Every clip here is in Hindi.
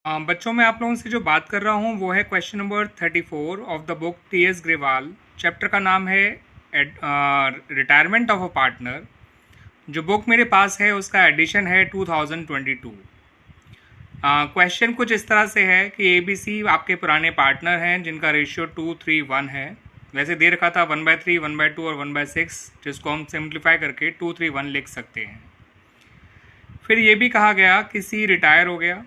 बच्चों मैं आप लोगों से जो बात कर रहा हूँ वो है question number 34 of the book T.S.. Grewal. Chapter का नाम है रिटायरमेंट ऑफ अ पार्टनर। जो बुक मेरे पास है उसका एडिशन है 2022। क्वेश्चन कुछ इस तरह से है कि ABC आपके पुराने पार्टनर हैं जिनका रेशियो 2:3:1 है। वैसे दे रखा था 1/3, 1/2 और 1/6, जिसको हम सिंप्लीफाई करके 2:3:1 लिख सकते हैं। फिर ये भी कहा गया कि C रिटायर हो गया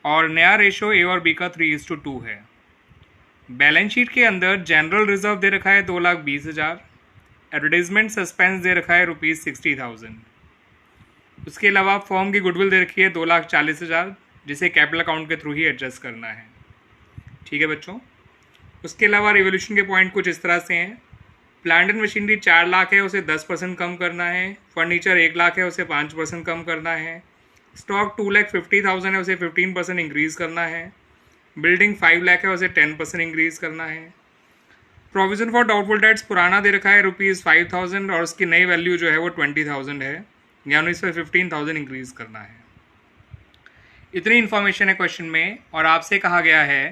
और नया रेशो A और B का 3:2 है। बैलेंस शीट के अंदर जनरल रिजर्व दे रखा है 2,20,000। एडवर्टाइजमेंट सस्पेंस दे रखा है ₹60,000। उसके अलावा फर्म की गुडविल दे रखी है 2,40,000, जिसे कैपिटल अकाउंट के थ्रू ही एडजस्ट करना है। ठीक है बच्चों। उसके अलावा रिवोल्यूशन के पॉइंट कुछ इस तरह से हैं। प्लांट एंड मशीनरी 4 लाख है, उसे 10% कम करना है। फर्नीचर 1 लाख है, उसे 5% कम करना है। स्टॉक 2,50,000 है, उसे 15% इंक्रीज़ करना है। बिल्डिंग 5 लाख है, उसे 10% इंक्रीज़ करना है। प्रोविजन फॉर डाउटफुल डेट्स पुराना दे रखा है ₹5,000 और उसकी नई वैल्यू जो है वो 20,000 है, यानी इस पर 15,000 इंक्रीज़ करना है। इतनी इन्फॉर्मेशन है क्वेश्चन में और आपसे कहा गया है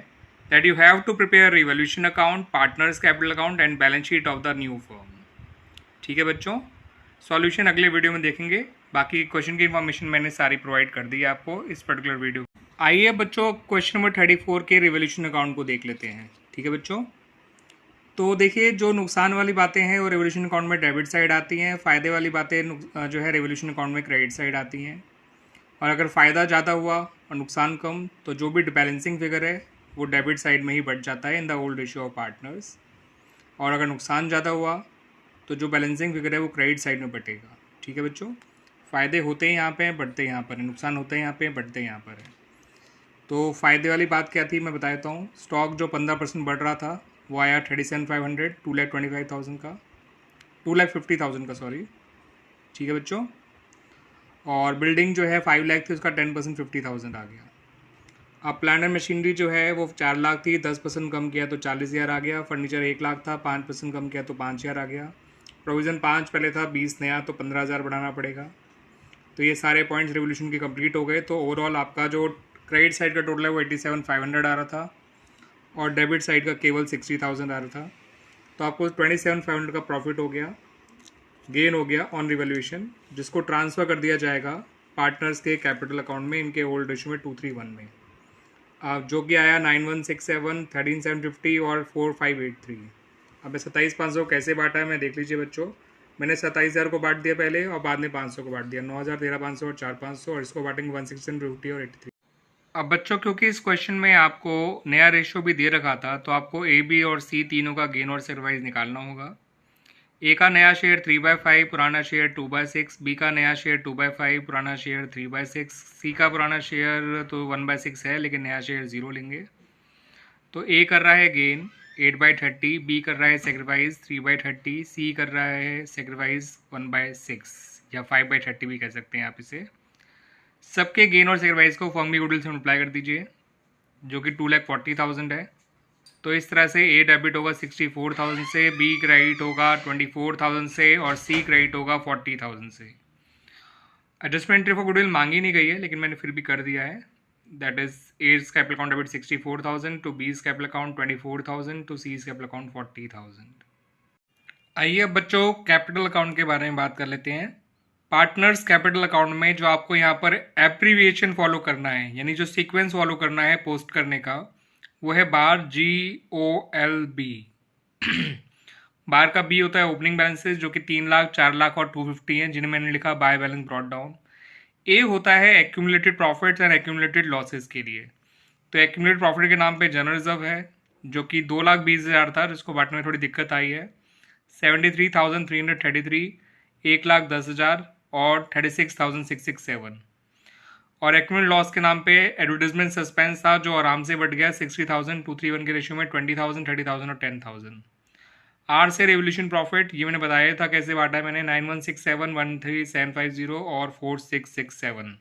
that you have to prepare revaluation account, partners capital account and balance sheet of the new firm. ठीक है बच्चों, सॉल्यूशन अगले वीडियो में देखेंगे। बाकी क्वेश्चन की इन्फॉर्मेशन मैंने सारी प्रोवाइड कर दी है आपको इस पर्टिकुलर वीडियो। आइए बच्चों क्वेश्चन नंबर 34 के रिवोल्यूशन अकाउंट को देख लेते हैं। ठीक है बच्चों, तो देखिए जो नुकसान वाली बातें हैं वो रिवोल्यूशन अकाउंट में डेबिट साइड आती हैं, फ़ायदे वाली बातें जो है रिवोल्यूशन अकाउंट में क्रेडिट साइड आती हैं। और अगर फ़ायदा ज़्यादा हुआ और नुकसान कम तो जो भी बैलेंसिंग फिगर है वो डेबिट साइड में ही बढ़ जाता है in the old ratio of partners. और अगर नुकसान ज़्यादा हुआ तो जो बैलेंसिंग फिगर है वो क्रेडिट साइड में बटेगा। ठीक है बच्चों, फ़ायदे होते हैं यहाँ पे हैं, बढ़ते यहाँ पर हैं, नुकसान होते हैं यहाँ पे, बढ़ते यहाँ पर है। तो फ़ायदे वाली बात क्या थी मैं बता देता हूँ। स्टॉक जो 15% बढ़ रहा था वो आया 37,500, 2,25,000 का, 2,50,000 का सॉरी। ठीक है बच्चों। और बिल्डिंग जो है 5 लाख थी, उसका 10% 50,000 आ गया। अब प्लांट एंड मशीनरी जो है वो 4 लाख थी, 10% कम किया तो 40,000 आ गया। फर्नीचर 1 लाख था, 5% कम किया तो 5,000 आ गया। प्रोविज़न 5 पहले था, 20 नया, तो 15,000 बढ़ाना पड़ेगा। तो ये सारे पॉइंट्स रिवोल्यूशन के कंप्लीट हो गए। तो ओवरऑल आपका जो क्रेडिट साइड का टोटल है वो 87,500 आ रहा था और डेबिट साइड का केवल 60,000 आ रहा था। तो आपको 27,500 का प्रॉफिट हो गया, गेन हो गया ऑन रिवोल्यूशन, जिसको ट्रांसफ़र कर दिया जाएगा पार्टनर्स के कैपिटल अकाउंट में इनके ओल्ड रेशियो में 2:3:1 में। जो कि आया 9167, 13,750 और 4,583। अब 27,500 कैसे बांटा है मैं देख लीजिए बच्चों। मैंने 27,000 को बांट दिया पहले और बाद में 500 को बांट दिया। 9,000, 13,500 और 4,500, और इसको बांटेंगे 160, और 83। अब बच्चों क्योंकि इस क्वेश्चन में आपको नया रेशियो भी दे रखा था तो आपको A, B और C तीनों का गेन और सेक्रीफाइस निकालना होगा। ए का नया शेयर 3/5, पुराना शेयर 2/6, बी का नया शेयर 2/5, पुराना शेयर 3/6, सी का पुराना शेयर तो 1/6 है लेकिन नया शेयर 0 लेंगे। तो ए कर रहा है गेन 8/30, बी कर रहा है सेक्रीफाइस 3/30, सी कर रहा है सेक्रीफाइस 1/6 या 5/30 भी कह सकते हैं आप इसे। सबके गेन और सेक्रीफाइस को फर्म की गुडविल से मल्टीप्लाई कर दीजिए जो कि 2,40,000 है। तो इस तरह से ए डेबिट होगा 64,000 से, बी क्रेडिट होगा 24,000 से और सी क्रेडिट होगा 40,000 से। एडजस्टमेंट एंट्री फॉर गुडविल मांगी नहीं गई है लेकिन मैंने फिर भी कर दिया है। That is as capital account debit 64,000 to B's capital account 24,000 to C's capital account 40,000। आइए अब बच्चों कैपिटल अकाउंट के बारे में बात कर लेते हैं। पार्टनर्स कैपिटल अकाउंट में जो आपको यहाँ पर एब्रीविएशन फॉलो करना है, यानी जो सीक्वेंस फॉलो करना है पोस्ट करने का, वो है बार GOLB। बार का बी होता है ओपनिंग बैलेंसेस जो कि 3 लाख, 4 लाख और 250 हैं, जिन्हें मैंने लिखा बाय बैलेंस ब्रॉट डाउन। ए होता है accumulated profits and accumulated losses के लिए। तो एक्यूमुलेटेड प्रॉफिट के नाम पे जनरल रिजर्व है जो कि 2,20,000 था, जिसको बांटने में थोड़ी दिक्कत आई है। 73,333, 1,10,000 और 36,667। और एक्यूमुलेटेड लॉस के नाम पे एडवर्टाइजमेंट सस्पेंस था जो आराम से बढ़ गया 60,000, 2:3:1 के रेशियो में 20,000, 30,000 और 10,000। आर से रेवोल्यूशन प्रॉफिट ये मैंने बताया था कैसे बांटा है मैंने, 9167, 13,750 और 4,667।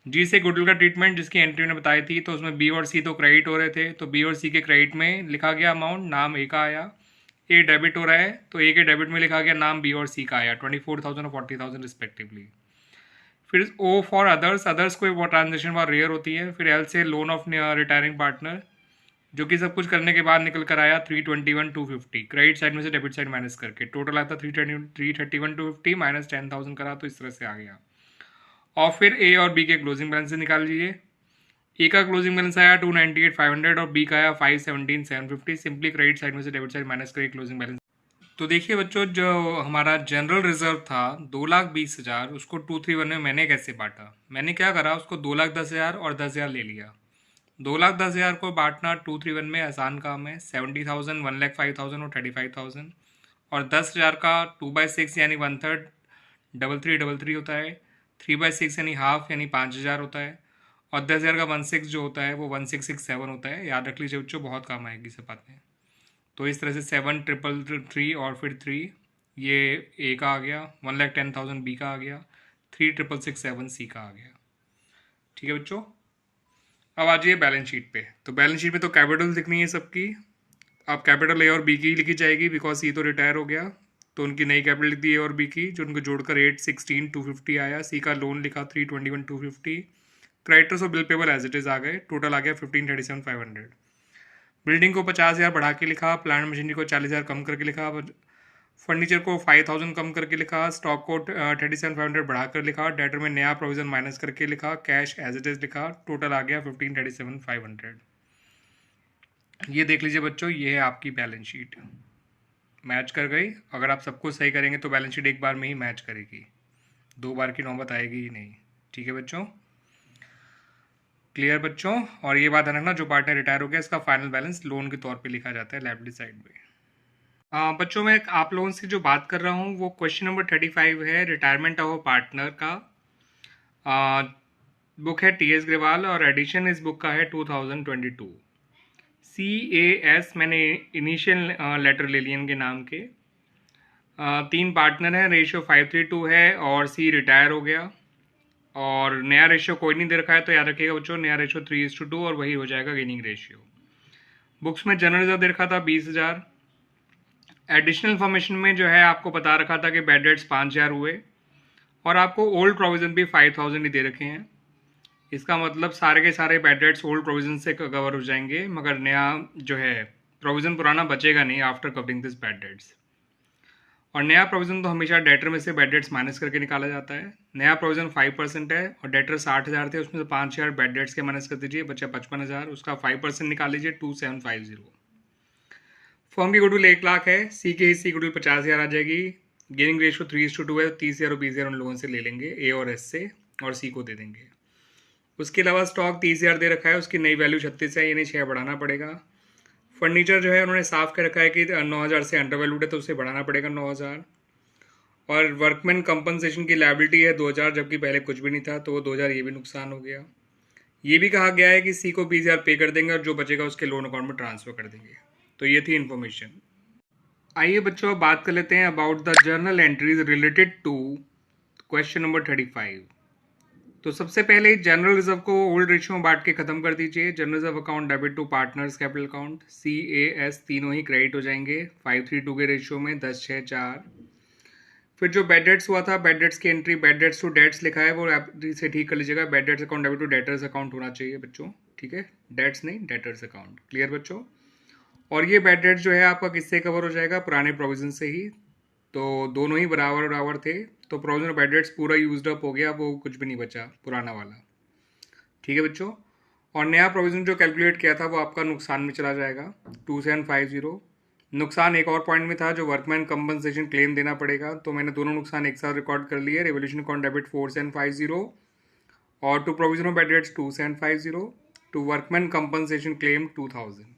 जी से गुडविल का ट्रीटमेंट जिसकी एंट्री मैंने बताई थी, तो उसमें बी और सी तो क्रेडिट हो रहे थे, तो बी और सी के क्रेडिट में लिखा गया अमाउंट, नाम ए का आया। ए डेबिट हो रहा है तो ए के डेबिट में लिखा गया नाम बी और सी का आया, 24,000 और 40,000 रिस्पेक्टिवली। फिर ओ फॉर अदर्स, अदर्स कोई वो ट्रांजेक्शन बहुत रेयर होती है। फिर एल से लोन ऑफ रिटायरिंग पार्टनर, जो कि सब कुछ करने के बाद निकल कर आया 321,250, क्रेडिट साइड में से डेबिट साइड माइनस करके टोटल आता 331,250 माइनस 10,000 करा, तो इस तरह से आ गया। और फिर ए और बी के क्लोजिंग बैलेंस निकाल लीजिए। ए का क्लोजिंग बैलेंस आया 298,500 और बी का आया 517,750। सिंपली क्रेडिट साइड में से डेबिट साइड माइनस करके क्लोजिंग बैलेंस। तो देखिए बच्चों, जो हमारा जनरल रिजर्व था 2,20,000, उसको 231 में मैंने कैसे बांटा? मैंने क्या करा, उसको 2,10,000 और 10,000 ले लिया। 2,10,000 को बांटना 231 में आसान काम है। 70,000, 1,05,000 और 35,000। और 10,000 का 2/6 यानी 1/3, 3,333 होता है। 3/6 यानी हाफ यानी 5,000 होता है। और 10,000 का 1/6 जो होता है वो 1,667 होता है। याद रख लीजिए बच्चों, बहुत काम आएगी सब बातें। तो इस तरह से 7,333 और फिर 3, ये ए का आ गया। 1,10,000 बी का आ गया। 3,667 सी का आ गया। ठीक है बच्चों, अब आ जाइए बैलेंस शीट पे। तो बैलेंस शीट में तो कैपिटल दिखनी है सबकी। अब कैपिटल ए और बी की लिखी जाएगी, बिकॉज सी तो रिटायर हो गया, तो उनकी नई कैपिटल लिख दी ए और बी की, जो उनको जोड़कर 816,250 आया। सी का लोन लिखा 321,250। क्रेडिटर्स और bill payable as it is आ गए, टोटल आ गया 15,37,500। बिल्डिंग को 50,000 बढ़ा के लिखा, प्लांट मशीनरी को 40,000 कम करके लिखा, फर्नीचर को 5,000 कम करके लिखा, स्टॉक को 37,500 बढ़ा कर लिखा, डेटर में नया प्रोविजन माइनस करके लिखा, कैश एज इट इज लिखा, टोटल आ गया 15,37,500। ये देख लीजिए बच्चों, ये है आपकी बैलेंस शीट। मैच कर गई। अगर आप सब कुछ सही करेंगे तो बैलेंस शीट एक बार में ही मैच करेगी, 2 बार की नौबत आएगी ही नहीं। ठीक है बच्चों, क्लियर बच्चों? और ये बात रखना, जो पार्टनर रिटायर हो गया इसका फाइनल बैलेंस लोन के तौर पे लिखा जाता है लायबिलिटी साइड में। बच्चों, मैं आप लोगों से जो बात कर रहा हूँ वो क्वेश्चन नंबर 35 है, रिटायरमेंट ऑफ पार्टनर का। बुक है टी एस ग्रेवाल और एडिशन इस बुक का है 2022। CAS मैंने इनिशियल लेटर ले लिए इनके नाम के। 3 पार्टनर हैं, रेशियो 5:3 है और सी रिटायर हो गया। और नया रेशियो कोई नहीं दे रखा है, तो याद रखिएगा बच्चों, नया रेशियो 3:2 और वही हो जाएगा गेनिंग रेशियो। बुक्स में जनरल रिजर्व दे रखा था 20,000। एडिशनल इन्फॉर्मेशन में जो है आपको बता रखा था कि बैड डेट्स 5,000 हुए और आपको ओल्ड प्रोविजन भी 5,000 ही दे रखे हैं। इसका मतलब सारे के सारे बैड डेट्स ओल्ड प्रोविजन से कवर हो जाएंगे, मगर नया जो है प्रोविजन पुराना बचेगा नहीं after covering this bad debts. और नया प्रोविजन तो हमेशा डेटर में से बैड डेट्स माइनस करके निकाला जाता है। नया प्रोविजन 5% है और डेटर 60,000 थे, उसमें से 5,000 बैड डेट्स के माइनस कर दीजिए, बचा 55,000। उसका 5% निकाल लीजिए, 2,750। फर्म की गुडविल 1,00,000 है। सी के हिस्से की गुडविल 50,000 आ जाएगी। गेनिंग रेशियो 3:2 है, 30,000 और 20,000 उन लोगों से ले लेंगे, ए और एस से, और सी को दे देंगे। उसके अलावा स्टॉक 30,000 दे रखा है, उसकी नई वैल्यू 36 है, यानी 6 बढ़ाना पड़ेगा। फर्नीचर जो है उन्होंने साफ कर रखा है कि 9,000 से अंडर वैल्यूड है, तो उसे बढ़ाना पड़ेगा 9,000। और वर्कमैन कंपनसेशन की लायबिलिटी है 2,000, जबकि पहले कुछ भी नहीं था, तो वो 2,000 ये भी नुकसान हो गया। ये भी कहा गया है कि सी को 20,000 पे कर देंगे और जो बचेगा उसके लोन अकाउंट में ट्रांसफर कर देंगे। तो ये थी इन्फॉर्मेशन। आइए बच्चों, अब बात कर लेते हैं about the journal entries related to question number 35। तो सबसे पहले जनरल रिजर्व को ओल्ड रेशियो में बांट के खत्म कर दीजिए। General reserve account debit to partners capital account, CAS तीनों ही क्रेडिट हो जाएंगे 5:3 के रेशियो में, 10/6/4। फिर जो बैड डेट्स हुआ था, बैड डेट्स की entry bad debts to debts लिखा है, वो आप इसे ठीक कर लीजिएगा। Bad debts account debit to debtors account होना चाहिए बच्चों, ठीक है, डेट्स नहीं डेटर्स अकाउंट। क्लियर बच्चों? और ये बैड डेट्स जो है आपका किससे कवर हो जाएगा? पुराने प्रोविजन से ही। तो दोनों ही बराबर बराबर थे, तो प्रोविजन बैड डेट्स पूरा यूज्ड अप हो गया, वो कुछ भी नहीं बचा पुराना वाला। ठीक है बच्चों? और नया प्रोविजन जो कैलकुलेट किया था वो आपका नुकसान में चला जाएगा, 2,750। नुकसान एक और पॉइंट में था, जो वर्कमैन कंपनसेशन क्लेम देना पड़ेगा, तो मैंने दोनों नुकसान एक साथ रिकॉर्ड कर लिए। रेवोल्यूशन अकाउंट डेबिट 4,750 और to provision of bad debts 2,750, to workman compensation claim 2,000।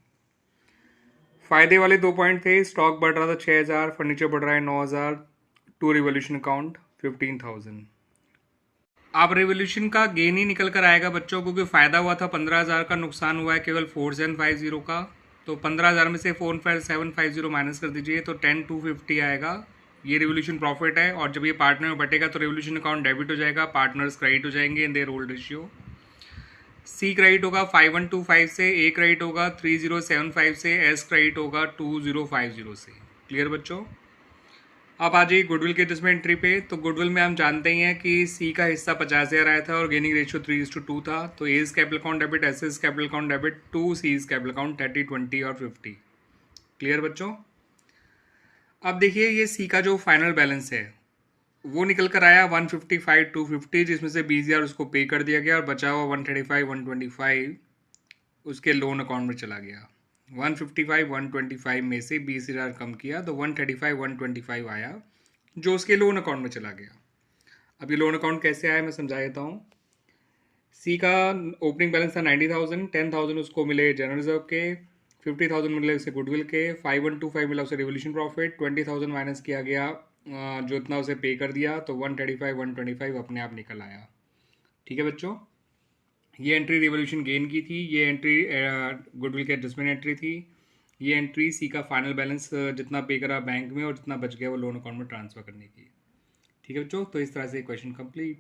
फायदे वाले 2 पॉइंट थे, स्टॉक बढ़ रहा था 6,000, फर्नीचर बढ़ रहा है 9,000, टू रिवोल्यूशन अकाउंट 15,000। अब रिवोल्यूशन का गेन ही निकल कर आएगा बच्चों, क्योंकि फायदा हुआ था 15,000 का, नुकसान हुआ है केवल 4,750 का। तो 15,000 में से 4,750 माइनस कर दीजिए, तो 10,250 आएगा। ये रिवोल्यूशन प्रॉफिट है, और जब ये पार्टनर में बटेगा तो रिवोल्यूशन अकाउंट डेबिट हो जाएगा, पार्टनर्स क्रेडिट हो जाएंगे in their old ratio. C credit होगा 5,125 से, ए क्रेडिट होगा 3,075 से, एस क्रेडिट होगा 2,050 से। क्लियर बच्चों? अब आ जाइए गुडविल के एडजस्टमेंट एंट्री पे। तो गुडविल में हम जानते ही हैं कि सी का हिस्सा 50,000 आया था और गेनिंग रेशियो 3:2 था। तो A is capital account debit, S is capital account debit to C is capital account 30, 20 और 50। क्लियर बच्चों? अब देखिए ये सी का जो फाइनल बैलेंस है वो निकल कर आया 155 250, जिसमें से 20,000 उसको पे कर दिया गया और बचा हुआ 135 125 उसके लोन अकाउंट में चला गया। 155 125 में से 20,000 कम किया तो 135 125 आया जो उसके लोन अकाउंट में चला गया। अब ये लोन अकाउंट कैसे आया मैं समझा देता हूँ। सी का ओपनिंग बैलेंस था 90,000, 10,000 उसको मिले जनरल रिजर्व के, 50,000 मिले उसे गुडविल के, 5125 मिला उसे रिवोल्यूशन प्रॉफिट, 20,000 माइनस किया गया जो इतना उसे पे कर दिया, तो 135 125 अपने आप निकल आया। ठीक है बच्चों, ये एंट्री रिवोल्यूशन गेन की थी, ये एंट्री गुडविल के एडजस्टमेंट एंट्री थी, ये एंट्री सी का फाइनल बैलेंस जितना पे करा बैंक में और जितना बच गया वो लोन अकाउंट में ट्रांसफर करने की। ठीक है बच्चों, तो इस तरह से क्वेश्चन कंप्लीट।